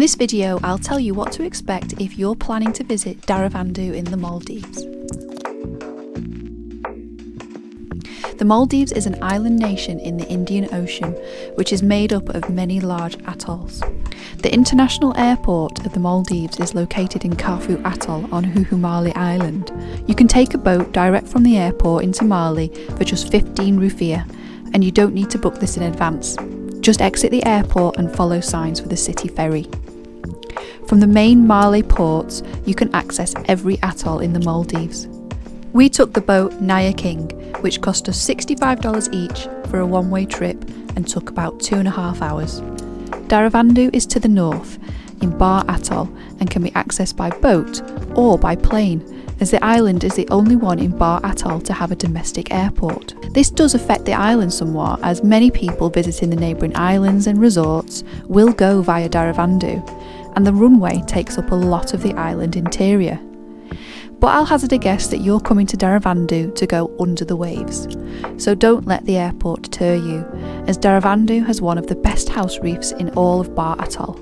this video, I'll tell you what to expect if you're planning to visit Dharavandhoo in the Maldives. The Maldives is an island nation in the Indian Ocean, which is made up of many large atolls. The international airport of the Maldives is located in Corfu Atoll on Huhumali Island. You can take a boat direct from the airport into Mali for just 15 rupiah, and you don't need to book this in advance. Just exit the airport and follow signs for the city ferry. From the main Mali ports, you can access every atoll in the Maldives. We took the boat Naya King, which cost us $65 each for a one-way trip and took about 2.5 hours. Dharavandhoo is to the north, in Bar Atoll, and can be accessed by boat or by plane, as the island is the only one in Bar Atoll to have a domestic airport. This does affect the island somewhat, as many people visiting the neighbouring islands and resorts will go via Dharavandhoo, and the runway takes up a lot of the island interior. But I'll hazard a guess that you're coming to Dharavandhoo to go under the waves. So don't let the airport deter you, as Dharavandhoo has one of the best house reefs in all of Bar Atoll,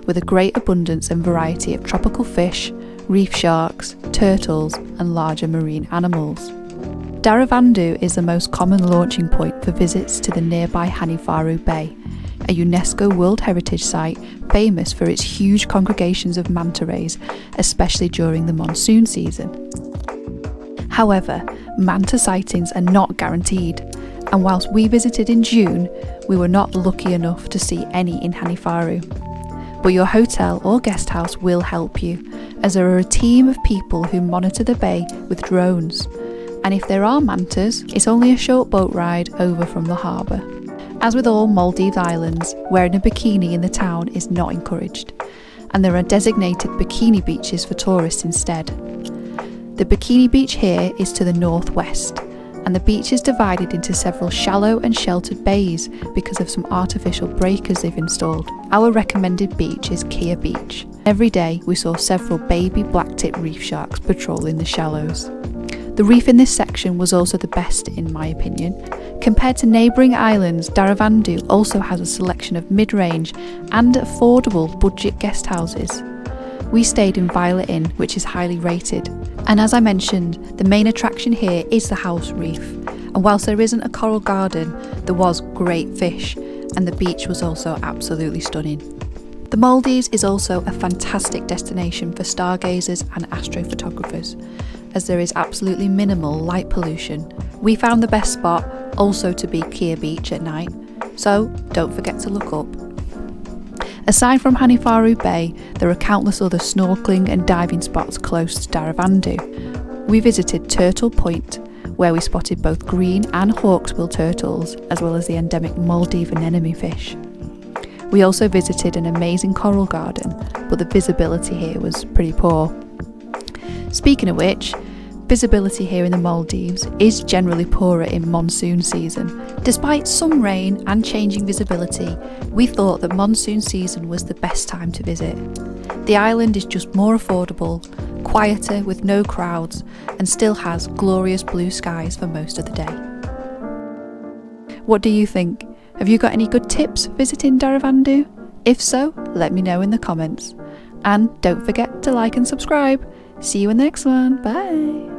with a great abundance and variety of tropical fish, reef sharks, turtles and larger marine animals. Dharavandhoo is the most common launching point for visits to the nearby Hanifaru Bay, a UNESCO World Heritage Site famous for its huge congregations of manta rays, especially during the monsoon season. However, manta sightings are not guaranteed, and whilst we visited in June, we were not lucky enough to see any in Hanifaru. But your hotel or guest house will help you, as there are a team of people who monitor the bay with drones, and if there are mantas, it's only a short boat ride over from the harbour. As with all Maldives islands, wearing a bikini in the town is not encouraged, and there are designated bikini beaches for tourists instead. The bikini beach here is to the northwest, and the beach is divided into several shallow and sheltered bays because of some artificial breakers they've installed. Our recommended beach is Kia Beach. Every day we saw several baby black-tip reef sharks patrolling the shallows. The reef in this section was also the best in my opinion. Compared to neighbouring islands, Dharavandhoo also has a selection of mid-range and affordable budget guest houses. We stayed in Violet Inn, which is highly rated, and as I mentioned, the main attraction here is the house reef, and whilst there isn't a coral garden, there was great fish, and the beach was also absolutely stunning. The Maldives is also a fantastic destination for stargazers and astrophotographers, as there is absolutely minimal light pollution. We found the best spot also to be Kia Beach at night, so don't forget to look up. Aside from Hanifaru Bay, there are countless other snorkeling and diving spots close to Dharavandhoo. We visited Turtle Point, where we spotted both green and hawksbill turtles, as well as the endemic Maldive anemone fish. We also visited an amazing coral garden, but the visibility here was pretty poor. Speaking of which, visibility here in the Maldives is generally poorer in monsoon season. Despite some rain and changing visibility, we thought that monsoon season was the best time to visit. The island is just more affordable, quieter with no crowds, and still has glorious blue skies for most of the day. What do you think? Have you got any good tips for visiting Dharavandhoo? If so, let me know in the comments. And don't forget to like and subscribe. See you in the next one. Bye!